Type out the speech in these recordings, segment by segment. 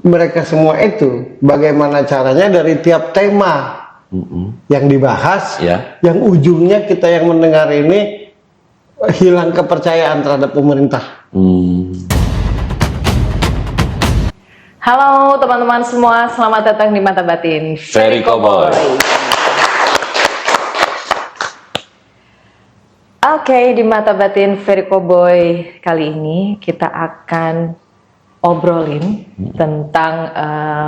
mereka semua itu bagaimana caranya dari tiap tema yang dibahas, yang ujungnya kita yang mendengar ini hilang kepercayaan terhadap pemerintah. Halo teman-teman semua, selamat datang di Mata Batin Ferry Cowboy. Oke, di Mata Batin Ferry Cowboy kali ini kita akan obrolin tentang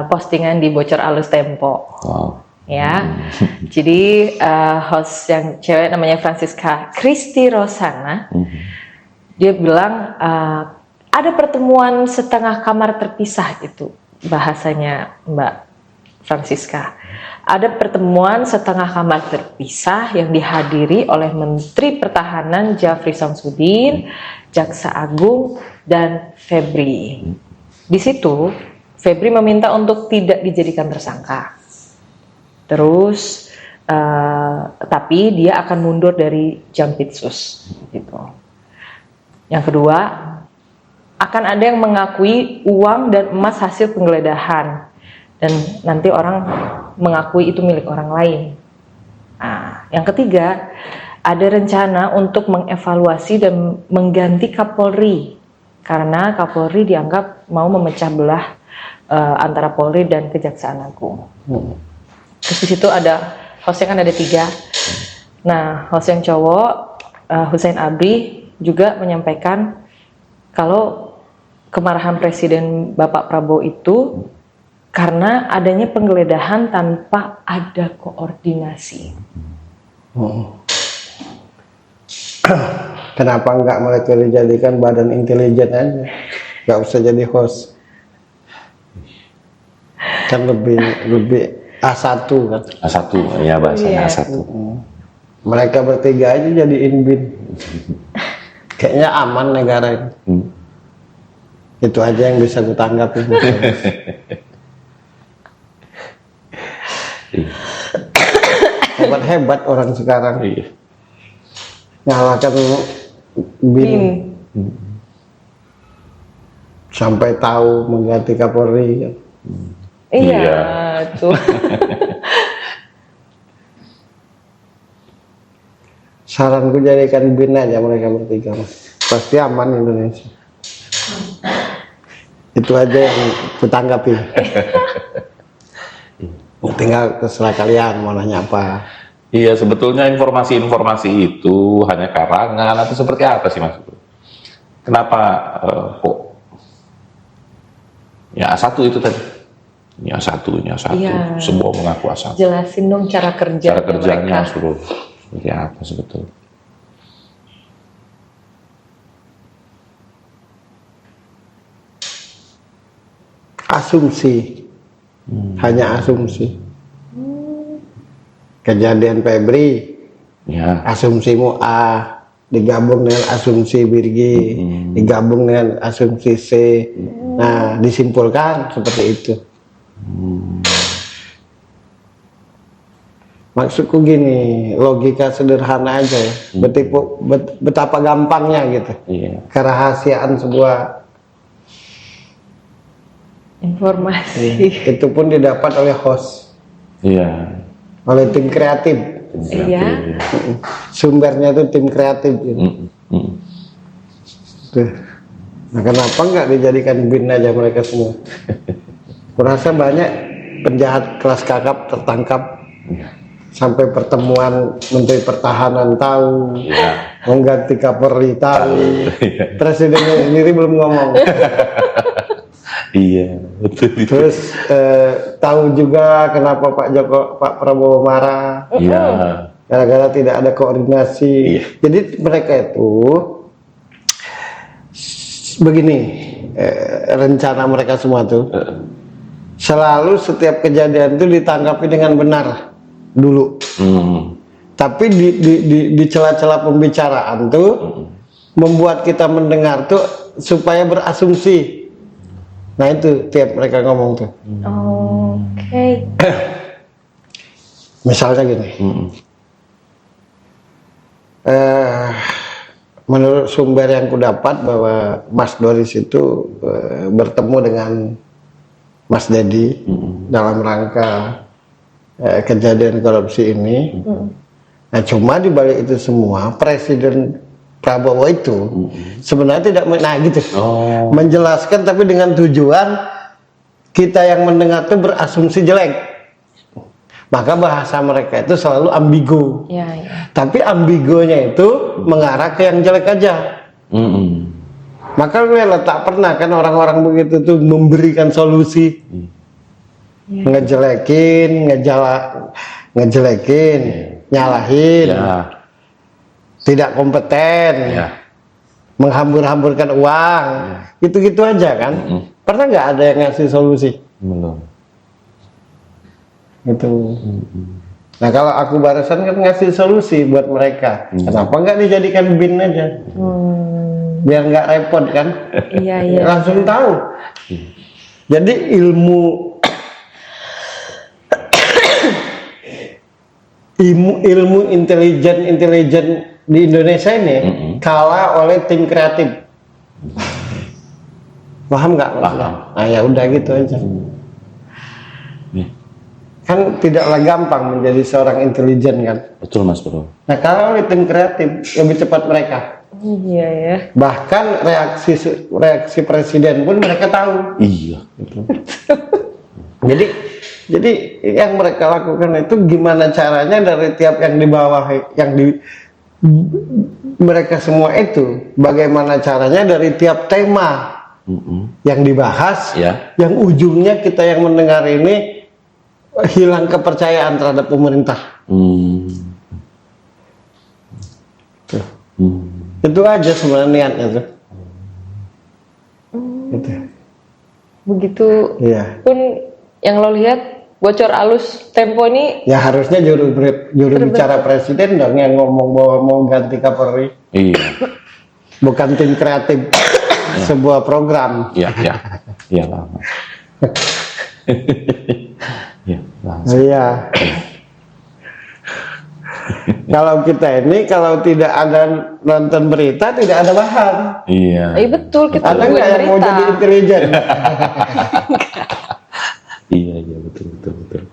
postingan di Bocor Alus Tempo. Ya, jadi host yang cewek namanya Francisca Christy Rosana, dia bilang ada pertemuan setengah kamar terpisah, itu bahasanya Mbak Francisca. Ada pertemuan setengah kamar terpisah yang dihadiri oleh Menteri Pertahanan Jafri Samsudin, Jaksa Agung, dan Febri. Di situ Febri meminta untuk tidak dijadikan tersangka. Terus, tapi dia akan mundur dari Jampitsus, gitu. Yang kedua, akan ada yang mengakui uang dan emas hasil penggeledahan, dan nanti orang mengakui itu milik orang lain. Nah, yang ketiga, ada rencana untuk mengevaluasi dan mengganti Kapolri, karena Kapolri dianggap mau memecah belah antara Polri dan Kejaksaan Agung. Terus di situ ada hostnya kan ada 3. Nah, host yang cowok Hussein Abri juga menyampaikan kalau kemarahan Presiden Bapak Prabowo itu karena adanya penggeledahan tanpa ada koordinasi. Kenapa nggak mereka dijadikan badan intelijen aja? Nggak usah jadi host. Kan lebih A1 kan? A1, ya bahasanya A1. Mereka bertiga aja jadi inbin. Kayaknya aman negara ini. Itu aja yang bisa kutanggapi. Hebat orang sekarang. Ngalahkan bin. Sampai tahu mengganti Kapolri. Iya, tuh. Saranku jadikan bin aja mereka bertiga. Pasti aman Indonesia. Itu aja yang kutanggapi. Tinggal terserah kalian mau nanya apa. Iya, sebetulnya informasi-informasi itu hanya karangan atau seperti apa sih Mas? Kenapa kok ya A1 itu tadi? Ini A1, Iya. semua mengaku A1. Jelasin dong cara kerjanya mereka. suruh seperti apa sebetulnya? Asumsi. Hanya asumsi. Kejadian Febri, Ya. asumsimu A digabung dengan asumsi Birgi, digabung dengan asumsi C. Nah, disimpulkan seperti itu. Maksudku gini, logika sederhana aja ya. Betapa gampangnya gitu. Iya. Kerahasiaan sebuah Informasi. itu pun didapat oleh host, Iya. oleh tim kreatif. Iya. Sumbernya itu tim kreatif gitu. Tuh. Nah, kenapa nggak dijadikan bin aja mereka semua? Kurasa banyak penjahat kelas kakap tertangkap. Sampai pertemuan Menteri Pertahanan tahu, mengganti Kapolri tahu, presidennya sendiri belum ngomong. Iya, betul. Terus tahu juga kenapa Pak Prabowo marah. Iya. Gara-gara tidak ada koordinasi. Iya. Jadi mereka itu begini, rencana mereka semua tuh selalu setiap kejadian itu ditanggapi dengan benar dulu. Tapi di celah-celah pembicaraan tuh membuat kita mendengar tuh supaya berasumsi. Nah itu tiap mereka ngomong tuh. Oke. Misalnya gini. Menurut sumber yang kudapat bahwa Mas Doris itu bertemu dengan Mas Dedi dalam rangka kejadian korupsi ini. Nah, cuma di balik itu semua Presiden Prabowo itu sebenarnya tidak gitu. Menjelaskan tapi dengan tujuan kita yang mendengar itu berasumsi jelek. Maka bahasa mereka itu selalu ambigu. Tapi ambigunya itu mengarah ke yang jelek aja. Maka tak pernah kan orang-orang begitu tuh memberikan solusi, ngejelekin, nyalahin, tidak kompeten, menghambur-hamburkan uang, gitu-gitu aja kan. Pernah nggak ada yang ngasih solusi? Belum. Gitu. Nah kalau aku barusan kan ngasih solusi buat mereka, kenapa nggak dijadikan bin aja? Biar nggak repot kan? Langsung tahu. Jadi ilmu intelijen di Indonesia ini kalah oleh tim kreatif. Paham nggak? Nah ya udah gitu aja. Kan tidaklah gampang menjadi seorang intelijen kan? Betul Mas Bro. Nah kalau oleh tim kreatif lebih cepat mereka. Iya ya. Bahkan reaksi presiden pun mereka tahu. Iya. Jadi yang mereka lakukan itu gimana caranya dari tiap yang di bawah, mereka semua itu bagaimana caranya dari tiap tema yang dibahas, yang ujungnya kita yang mendengar ini hilang kepercayaan terhadap pemerintah. Itu aja sebenarnya niatnya tuh. Gitu. Begitu. Iya. Pun yang lo lihat bocor alus Tempo ini. Ya harusnya juru bicara presiden dong yang ngomong bahwa mau ganti Kapolri. Iya. Bukan tim kreatif sebuah program. Iya. Iya. Kalau kita ini kalau tidak ada nonton berita tidak ada bahan. Iya. Betul kita. Ada nggak yang mau jadi intelijen? Iya betul.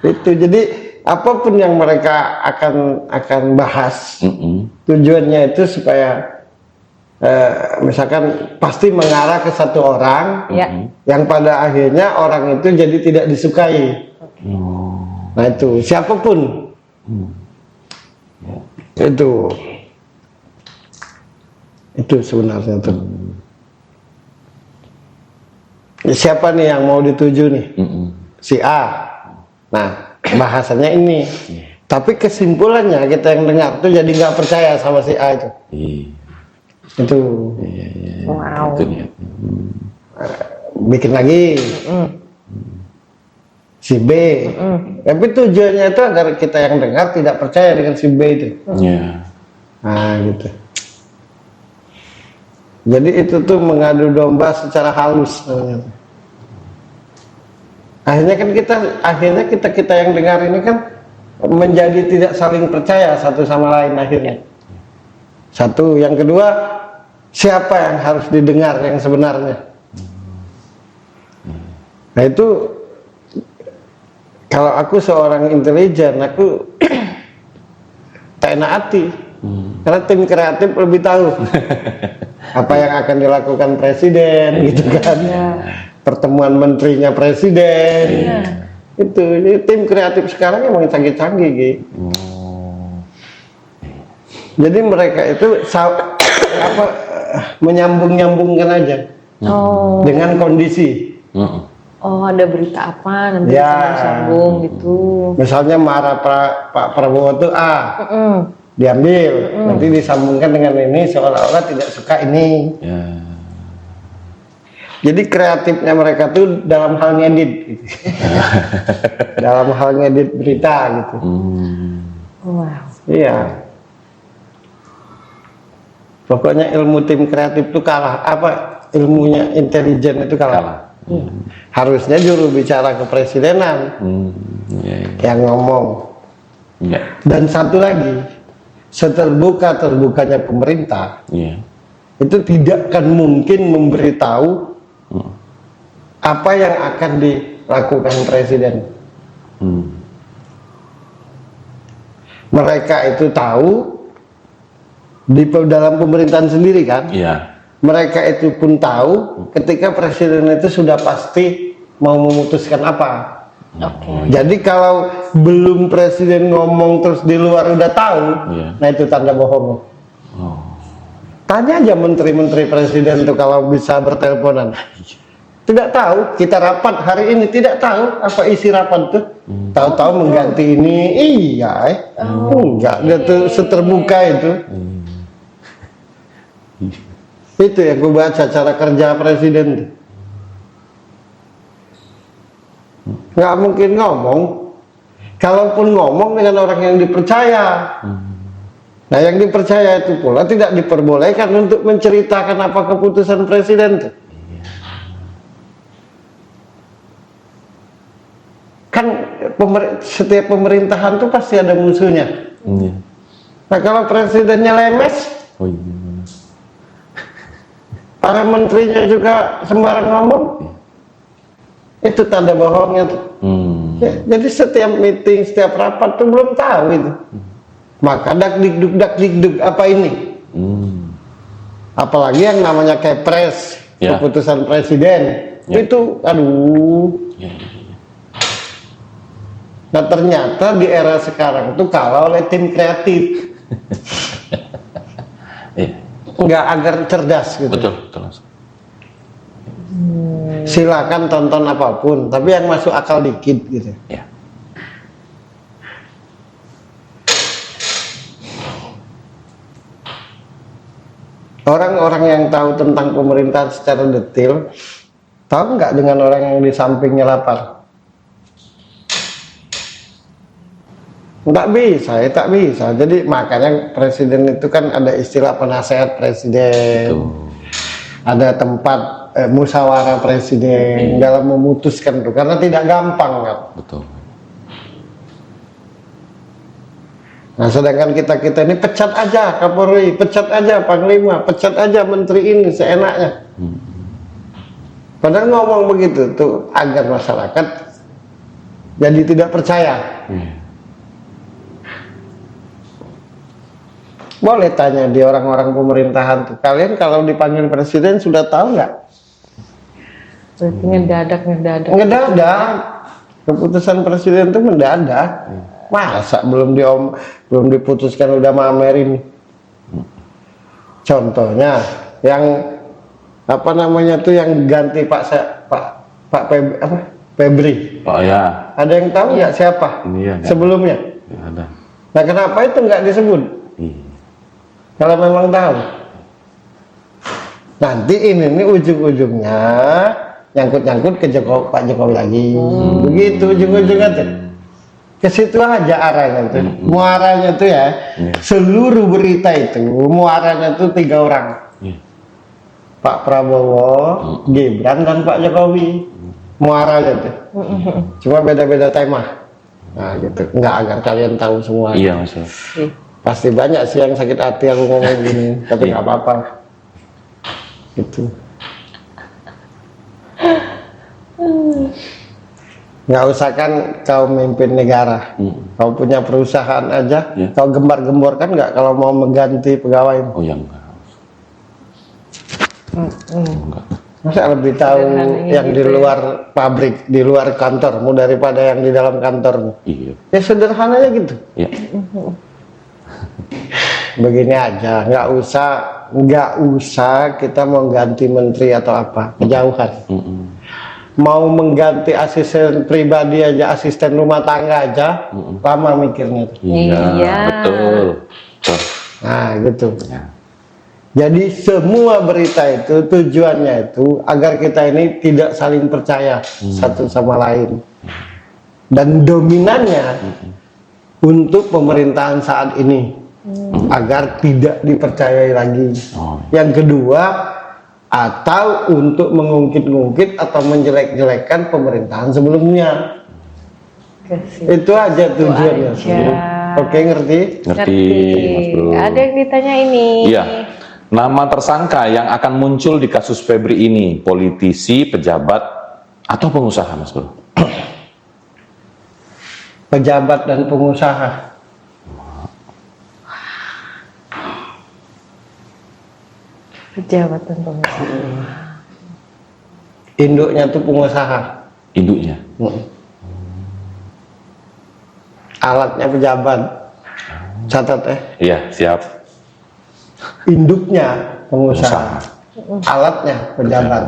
Itu jadi apapun yang mereka akan bahas, tujuannya itu supaya misalkan pasti mengarah ke satu orang, yang pada akhirnya orang itu jadi tidak disukai. Nah itu siapapun. Itu sebenarnya tuh. Siapa nih yang mau dituju nih? Si A. Nah bahasanya ini. Tapi kesimpulannya kita yang dengar tuh jadi nggak percaya sama si A itu. Itu. Wow. Bikin lagi. Si B. Tapi tujuannya itu agar kita yang dengar tidak percaya dengan si B itu. Nah gitu. Jadi itu tuh mengadu domba secara halus. Akhirnya kita yang dengar ini kan menjadi tidak saling percaya satu sama lain akhirnya. Satu, yang kedua, siapa yang harus didengar yang sebenarnya? Nah itu kalau aku seorang intelijen, aku tak enak hati. Karena tim kreatif lebih tahu apa yang akan dilakukan presiden, gitu kan. Pertemuan menterinya presiden. Itu jadi tim kreatif sekarang emang canggih-canggih, gitu. Jadi mereka itu menyambung-nyambungkan aja dengan kondisi. Ada berita apa nanti sambung gitu. Misalnya marah Pak Prabowo itu A, diambil, nanti disambungkan dengan ini seolah-olah tidak suka ini. Jadi kreatifnya mereka tuh dalam hal ngedit, gitu. Dalam hal ngedit berita gitu. Wow. Iya. Pokoknya ilmu tim kreatif itu kalah. Ilmunya intelijen itu kalah. Harusnya juru bicara kepresidenan yang ngomong. Dan satu lagi, seterbuka-terbukanya pemerintah, itu tidak akan mungkin memberitahu apa yang akan dilakukan presiden. Mereka itu tahu dalam pemerintahan sendiri kan. Iya. Mereka itu pun tahu ketika presiden itu sudah pasti mau memutuskan apa. Oke. Jadi kalau belum presiden ngomong terus di luar udah tahu, nah itu tanda bohong. Tanya aja menteri-menteri presiden tuh kalau bisa berteleponan. Tidak tahu, kita rapat hari ini tidak tahu apa isi rapat tuh. Tahu-tahu mengganti ini, enggak, dia tuh seterbuka itu. Itu yang gue baca cara kerja presiden tuh. Nggak mungkin ngomong, kalaupun ngomong dengan orang yang dipercaya. Nah yang dipercaya itu pula tidak diperbolehkan untuk menceritakan apa keputusan presiden tuh. Kan setiap pemerintahan tuh pasti ada musuhnya. Nah kalau presidennya lemes, para menterinya juga sembarang ngomong, itu tanda bohongnya tuh. Ya, jadi setiap meeting, setiap rapat tuh belum tahu itu. Maka dak dikduk apa ini? Apalagi yang namanya kepres, keputusan presiden, itu aduh. Nah ternyata di era sekarang itu kalah oleh tim kreatif. Nggak agar cerdas gitu. Betul. Silakan tonton apapun, tapi yang masuk akal dikit gitu. Ya. Orang-orang yang tahu tentang pemerintahan secara detail, tahu nggak dengan orang yang di sampingnya lapar? Nggak bisa, ya tak bisa. Jadi makanya presiden itu kan ada istilah penasehat presiden, ada tempat musyawarah presiden dalam memutuskan itu, karena tidak gampang kan. Betul. Nah sedangkan kita ini pecat aja Kapolri, pecat aja Panglima, pecat aja menteri ini seenaknya. Padahal ngomong begitu tuh agar masyarakat jadi tidak percaya. Boleh tanya di orang-orang pemerintahan tuh, kalian kalau dipanggil presiden sudah tahu nggak? Berarti ngedadak. Keputusan presiden itu mendadak. Masa belum diputuskan udah mamerin. Contohnya yang apa namanya tuh yang ganti Febri. Oh ya. Ada yang tahu nggak siapa? Sebelumnya? Ya, ada. Nah kenapa itu nggak disebut? Kalau memang tahu. Nanti ini ujung-ujungnya nyangkut-nyangkut ke Pak Jokowi lagi. Begitu ujung-ujungnya tuh. Ke situ aja arahnya tuh. Muaranya tuh ya. Seluruh berita itu muaranya tuh 3 orang. Pak Prabowo, Gibran dan Pak Jokowi. Muaranya tuh. Cuma beda-beda tema. Nah gitu. Nggak agar kalian tahu semua. Iya Mas. Pasti banyak sih yang sakit hati aku ngomong gini, tapi nggak apa-apa. Gitu. Nggak usah kan kau memimpin negara, kau punya perusahaan aja, kau gembar-gembor kan nggak kalau mau mengganti pegawai? Oh ya enggak. Masa lebih tahu yang di luar pabrik, di luar kantormu daripada yang di dalam kantormu? Iya. Ya sederhananya gitu. Iya. Begini aja, nggak usah kita mau ganti menteri atau apa, kejauhan. Mau mengganti asisten pribadi aja, asisten rumah tangga aja, lama mikirnya. Iya, betul. Nah gitu. Ya. Jadi semua berita itu tujuannya itu agar kita ini tidak saling percaya satu sama lain. Dan dominannya untuk pemerintahan saat ini agar tidak dipercayai lagi. Yang kedua, atau untuk mengungkit-ungkit atau menjelek-jelekkan pemerintahan sebelumnya. Itu aja tujuannya. Oke, ngerti? Ngerti, Mas Bro. Ada yang ditanya ini. Iya. Nama tersangka yang akan muncul di kasus Febri ini, politisi, pejabat, atau pengusaha, Mas Bro? pejabat dan pengusaha. Pejabat dan pengusaha. Induknya tuh pengusaha. Induknya. Alatnya pejabat. Catat ya. Iya, siap. Induknya pengusaha. Alatnya pejabat.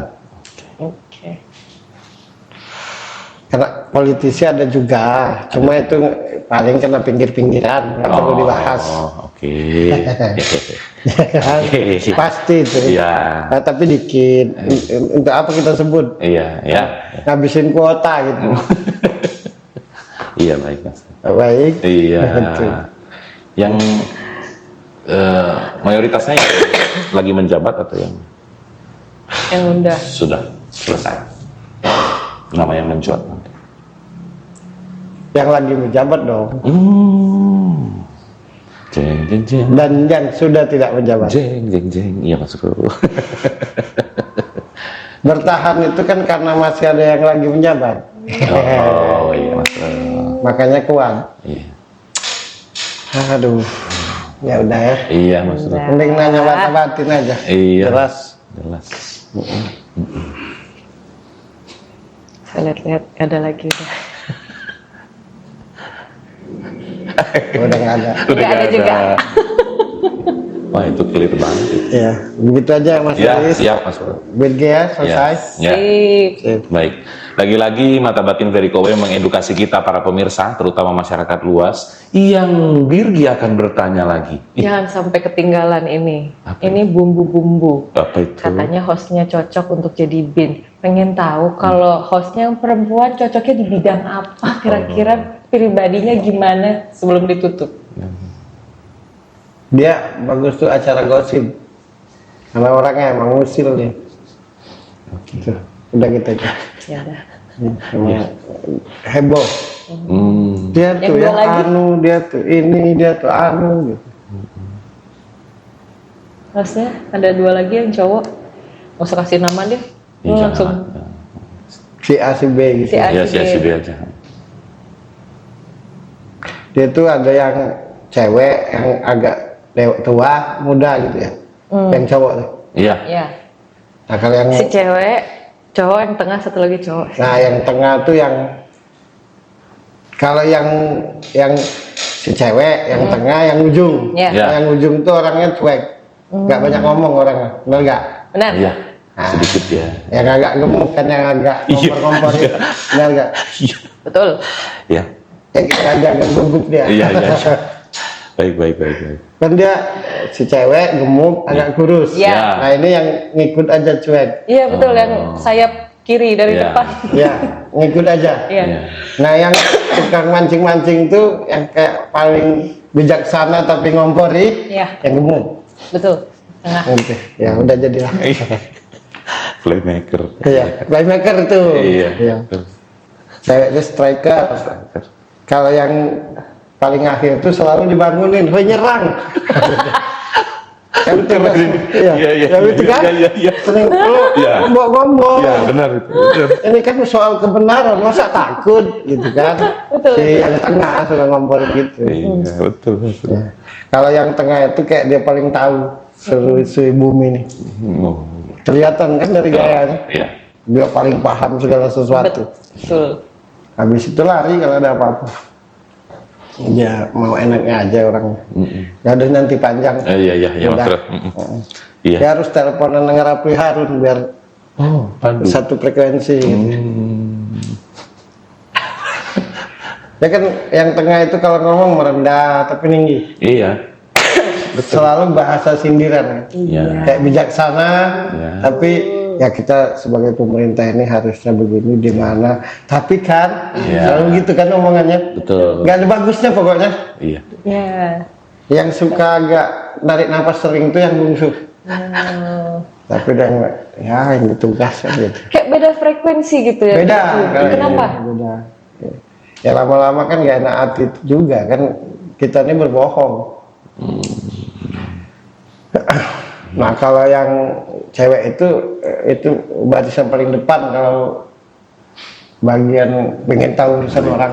Oke. Karena politisi ada juga, cuma itu paling kena pinggir-pinggiran, nggak perlu dibahas. Oke. Kan? Pasti itu. Iya. Nah, tapi dikit. Untuk apa kita sebut? Iya, ya. Ngabisin kuota gitu. Iya, baik, Mas. Baik. Iya. Gitu. Yang mayoritasnya lagi menjabat atau yang Udah. sudah selesai? Nama yang mencuat nanti. Yang lagi menjabat dong. Jeng jeng jeng. Dan yang sudah tidak menjabat. Jeng jeng jeng. Iya, Mas Bro. Bertahan itu kan karena masih ada yang lagi menjabat. Oh iya, Mas Bro. Makanya kuat. Iya. Aduh. Ya udah ya. Iya, Mas Bro. Mending nanya bata-batin aja. Iya. Jelas. Jelas. Saya lihat-lihat ada lagi. Udah nggak ada. Nggak ada juga. Wah, itu clear banget. Ya, begitu aja Mas Ya, Aris. siap, Mas Bro. BG ya, selesai. Ya. Sip. Sip. Baik, lagi-lagi Mata Batin Verikowe mengedukasi kita para pemirsa, terutama masyarakat luas, yang Birgi akan bertanya lagi. Jangan sampai ketinggalan ini. Apa Ini bumbu-bumbu. Apa itu? Katanya hostnya cocok untuk jadi bin. Pengen tahu kalau hostnya yang perempuan cocoknya di bidang apa? Kira-kira pribadinya gimana sebelum ditutup? Dia bagus tuh acara gosip. Karena orangnya emang usil nih. Gitu. Udah gitu aja. Ya udah. Emang heboh. Dia Yang tuh dua yang lagi? anu, dia tuh ini, dia tuh anu gitu. Hostnya ada 2 lagi yang cowok. Gak usah kasih nama deh. Ya, Lu langsung Si A si B gitu. Si A. Ya, si B aja. Dia tuh ada yang cewek yang agak tua, muda gitu ya. Yang cowok tuh. Iya. ya. Nah kalau yang Si cewek, cowok yang tengah, satu lagi cowok. nah yang tengah tuh yang kalau yang si cewek, yang tengah, yang ujung. Ya. Ya. Yang ujung tuh orangnya cuek. Nggak banyak ngomong orangnya. Benar nggak? Benar? Iya. Sedikit ya. Yang agak gemuk kan, yang agak Iya. kompor-kompor Iya. itu. Benar nggak? Iya. Betul. Ya. Ya kita aja agak gemuk dia. Iya, iya. Baik. Kan dia si cewek gemuk, agak kurus. Iya. Nah ini yang ngikut aja cuek. Iya betul, yang sayap kiri dari Iya. depan. Ya, ngikut aja. Iya. Iya. Nah yang tukang mancing-mancing tuh yang kayak paling bijaksana tapi ngompori, Iya. yang gemuk. Betul. Tengah. Oke, ya udah jadilah. Playmaker. Iya, playmaker tuh. Iya. Cewek itu striker. Kalau yang paling akhir tuh selalu dibangunin, "Hoi nyerang." Kan itu kan? Iya. Iya. Yang itu kan? Iya. Sering lu Iya. ngomong. Iya, benar itu. Benar. Ini kan soal kebenaran, masa takut gitu kan? Betul. Si yang tengah suka ngompor gitu. Iya, betul. Ya. Kalau yang tengah itu kayak dia paling tahu seluruh bumi nih. Oh. Kelihatan kan dari gayanya. Iya. Dia paling paham segala sesuatu. Betul. Habis itu lari kalau ada apa-apa. Ya mau enaknya aja orangnya. Gak ada nanti panjang. Iya, Mas Udah. Bro. Iya. Dia harus teleponan dengan Rapli Harun biar satu frekuensi. Gitu. Ya kan yang tengah itu kalau ngomong merendah tapi tinggi. Iya. Selalu bahasa sindiran. Iya. Kayak bijaksana, Iya. tapi ya kita sebagai pemerintah ini harusnya begini di mana. Tapi kan Iya. selalu gitu kan omongannya. Betul. Gak ada bagusnya pokoknya. Iya. Ya. Yang suka agak narik nafas sering itu yang bungsu. Tapi udah enggak, ya ini tugas kan gitu. Kayak beda frekuensi gitu ya. Beda. Kenapa? Beda. Ya lama-lama kan gak enak hati juga kan, kita ini berbohong. Nah kalau yang cewek itu barisan paling depan kalau bagian pengen tahu urusan orang.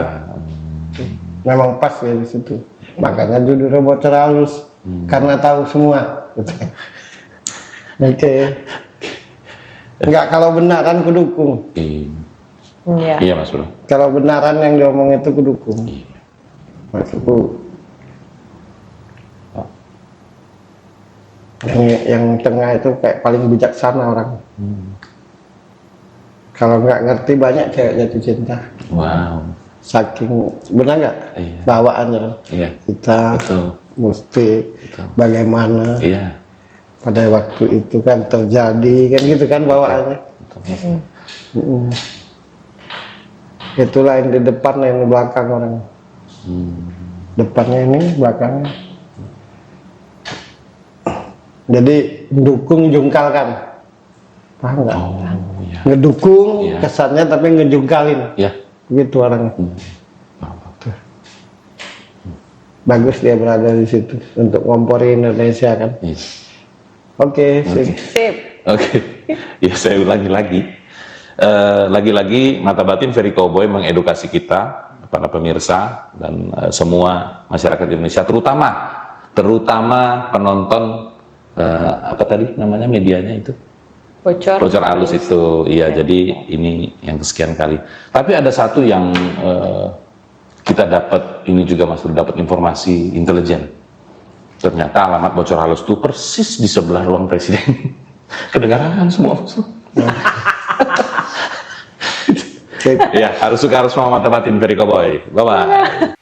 Memang pas ya di situ. Makanya judulnya bocor halus karena tahu semua. Oke. Enggak, kalau benaran kudukung. Iya. Iya Mas Bro. Kalau benaran yang diomong itu kudukung. Maksudku yang tengah itu kayak paling bijaksana orang. Kalau nggak ngerti banyak cewek jatuh cinta. Wow. Saking benar nggak Iya. bawaannya Iya. kita Betul. mesti bagaimana Iya. pada waktu itu kan terjadi kan gitu kan bawaannya. Itulah yang di depan yang di belakang orang. Depannya ini, belakangnya. Jadi mendukung jungkalkan, paham nggak? Oh, iya. Ngedukung Iya. kesannya tapi ngejungkalin, Iya. gitu orangnya. Bagus dia berada di situ untuk ngompori Indonesia kan. Iya. Oke, sip. Sip. Oke, ya saya ulangi lagi. Lagi-lagi Mata Batin Ferry Cowboy mengedukasi kita, para pemirsa dan semua masyarakat Indonesia, terutama penonton apa tadi namanya medianya itu? Bocor halus itu. Iya, jadi ini yang kesekian kali. Tapi ada satu yang kita dapat ini juga Mas, dapat informasi intelijen. Ternyata alamat bocor halus itu persis di sebelah ruang presiden. Kedengaran semua. Ya, harus suka harus mau Mata Batin Ferry Cowboy. Bye bye.